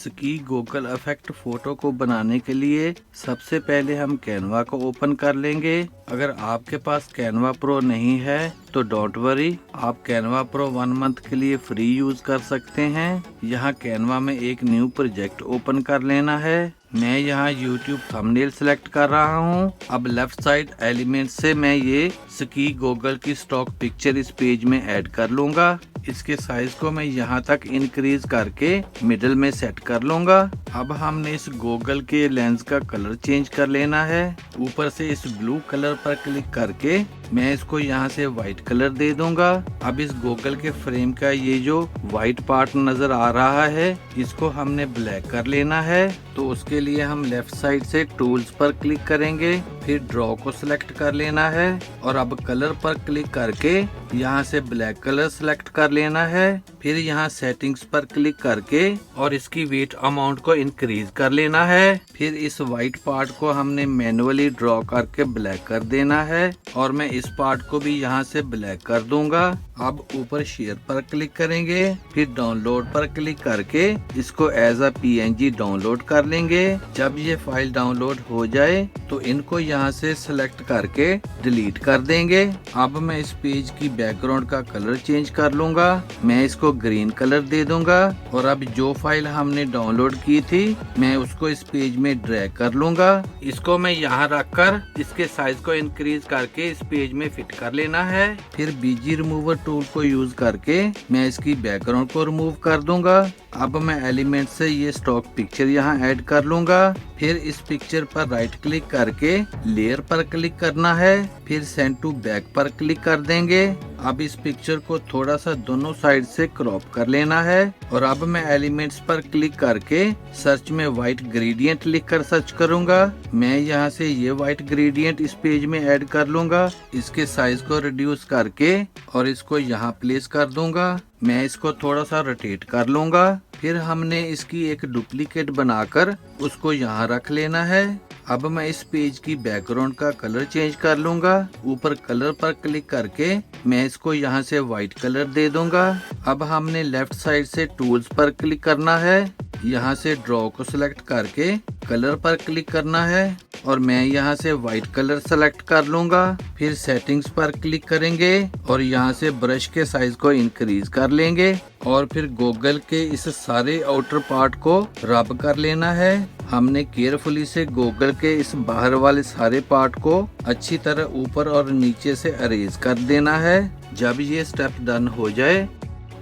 Ski goggle effect photo को बनाने के लिए सबसे पहले हम कैनवा को ओपन कर लेंगे। अगर आपके पास कैनवा प्रो नहीं है तो डोंट वरी, आप कैनवा प्रो 1 मंथ के लिए फ्री यूज कर सकते हैं। यहाँ कैनवा में एक न्यू प्रोजेक्ट ओपन कर लेना है। मैं यहाँ YouTube थंबनेल सेलेक्ट कर रहा हूँ। अब लेफ्ट साइड एलिमेंट से मैं ये स्की गॉगल की स्टॉक पिक्चर इस पेज में ऐड कर लूंगा। इसके साइज को मैं यहाँ तक इंक्रीज करके मिडिल में सेट कर लूंगा। अब हमने इस गॉगल के लेंस का कलर चेंज कर लेना है। ऊपर से इस ब्लू कलर पर क्लिक करके मैं इसको यहाँ से व्हाइट कलर दे दूंगा। अब इस गॉगल के फ्रेम का ये जो व्हाइट पार्ट नजर आ रहा है इसको हमने ब्लैक कर लेना है। तो उसके लिए हम लेफ्ट साइड से टूल्स पर क्लिक करेंगे, फिर ड्रॉ को सिलेक्ट कर लेना है और अब कलर पर क्लिक करके यहाँ से ब्लैक कलर सिलेक्ट कर लेना है। फिर यहाँ सेटिंग्स पर क्लिक करके और इसकी वेट अमाउंट को इंक्रीज कर लेना है। फिर इस व्हाइट पार्ट को हमने मैन्युअली ड्रॉ करके ब्लैक कर देना है और मैं इस पार्ट को भी यहाँ से ब्लैक कर दूंगा। अब ऊपर शेयर पर क्लिक करेंगे, फिर डाउनलोड पर क्लिक करके इसको एज अ PNG डाउनलोड कर लेंगे। जब ये फाइल डाउनलोड हो जाए तो इनको यहाँ से सिलेक्ट करके डिलीट कर देंगे। अब मैं इस पेज की बैकग्राउंड का कलर चेंज कर लूंगा। मैं इसको ग्रीन कलर दे दूंगा और अब जो फाइल हमने डाउनलोड की थी मैं उसको इस पेज में ड्रैग कर लूंगा। इसको मैं यहाँ रखकर इसके साइज को इंक्रीज करके इस पेज में फिट कर लेना है। फिर BG रिमूवर टूल को यूज करके मैं इसकी बैकग्राउंड को रिमूव कर दूंगा। अब मैं एलिमेंट से ये स्टॉक पिक्चर यहाँ ऐड कर लूंगा। फिर इस पिक्चर पर राइट क्लिक करके लेयर पर क्लिक करना है, फिर सेंड टू बैक पर क्लिक कर देंगे। अब इस पिक्चर को थोड़ा सा दोनों साइड से क्रॉप कर लेना है और अब मैं एलिमेंट्स पर क्लिक करके सर्च में व्हाइट ग्रेडियंट लिखकर सर्च करूंगा। मैं यहाँ से ये व्हाइट ग्रेडियंट इस पेज में ऐड कर लूंगा। इसके साइज को रिड्यूस करके और इसको यहाँ प्लेस कर दूंगा। मैं इसको थोड़ा सा रोटेट कर लूंगा। फिर हमने इसकी एक डुप्लीकेट बनाकर उसको यहाँ रख लेना है। अब मैं इस पेज की बैकग्राउंड का कलर चेंज कर लूंगा। ऊपर कलर पर क्लिक करके मैं इसको यहाँ से व्हाइट कलर दे दूंगा। अब हमने लेफ्ट साइड से टूल्स पर क्लिक करना है, यहाँ से ड्रॉ को सिलेक्ट करके कलर पर क्लिक करना है और मैं यहाँ से व्हाइट कलर सेलेक्ट कर लूंगा। फिर सेटिंग्स पर क्लिक करेंगे और यहाँ से ब्रश के साइज को इंक्रीज कर लेंगे और फिर गॉगल के इस सारे आउटर पार्ट को रब कर लेना है। हमने केयरफुली से गॉगल के इस बाहर वाले सारे पार्ट को अच्छी तरह ऊपर और नीचे से अरेज कर देना है। जब ये स्टेप डन हो जाए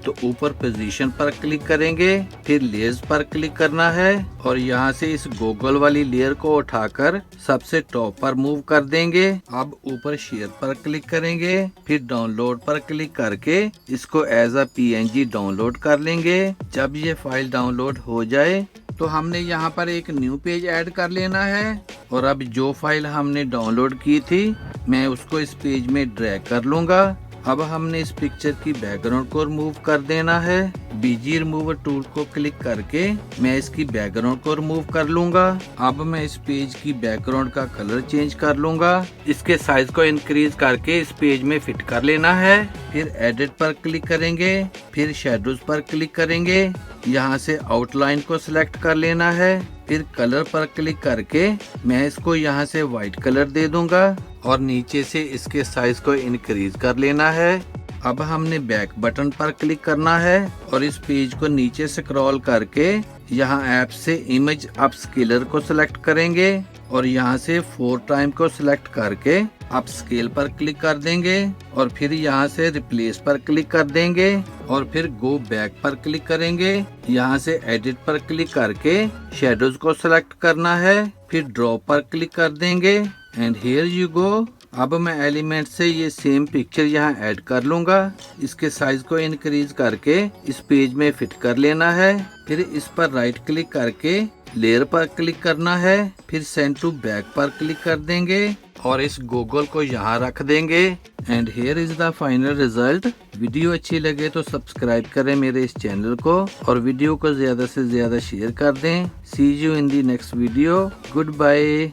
तो ऊपर पोजीशन पर क्लिक करेंगे, फिर लेयर्स पर क्लिक करना है और यहाँ से इस गॉगल वाली लेयर को उठाकर सबसे टॉप पर मूव कर देंगे। अब ऊपर शेयर पर क्लिक करेंगे, फिर डाउनलोड पर क्लिक करके इसको एज अ PNG डाउनलोड कर लेंगे। जब ये फाइल डाउनलोड हो जाए तो हमने यहाँ पर एक न्यू पेज ऐड कर लेना है और अब जो फाइल हमने डाउनलोड की थी मैं उसको इस पेज में ड्रैग कर लूंगा। अब हमने इस पिक्चर की बैकग्राउंड को रिमूव कर देना है। BG रिमूवर टूल को क्लिक करके मैं इसकी बैकग्राउंड को रिमूव कर लूंगा। अब मैं इस पेज की बैकग्राउंड का कलर चेंज कर लूंगा। इसके साइज को इंक्रीज करके इस पेज में फिट कर लेना है। फिर एडिट पर क्लिक करेंगे, फिर शेडोज पर क्लिक करेंगे, यहाँ से आउटलाइन को सिलेक्ट कर लेना है। फिर कलर पर क्लिक करके मैं इसको यहाँ से व्हाइट कलर दे दूंगा और नीचे से इसके साइज को इंक्रीज कर लेना है। अब हमने बैक बटन पर क्लिक करना है और इस पेज को नीचे स्क्रॉल करके यहाँ ऐप से इमेज अपस्केलर को सिलेक्ट करेंगे और यहाँ से 4 टाइम को सिलेक्ट करके अपस्केल पर क्लिक कर देंगे और फिर यहाँ से रिप्लेस पर क्लिक कर देंगे और फिर गो बैक पर क्लिक करेंगे। यहाँ से एडिट पर क्लिक करके शेडोज को सिलेक्ट करना है, फिर ड्रॉ पर क्लिक कर देंगे एंड हियर यू गो। अब मैं एलिमेंट से ये सेम पिक्चर यहाँ ऐड कर लूंगा। इसके साइज को इंक्रीज करके इस पेज में फिट कर लेना है। फिर इस पर राइट क्लिक करके लेयर पर क्लिक करना है, फिर सेंड टू बैक पर क्लिक कर देंगे और इस गॉगल को यहाँ रख देंगे and here is the final result. Video अच्छी लगे तो सब्सक्राइब करें मेरे इस चैनल को और वीडियो को ज्यादा से ज्यादा शेयर कर दें। See you in the next video. Good bye.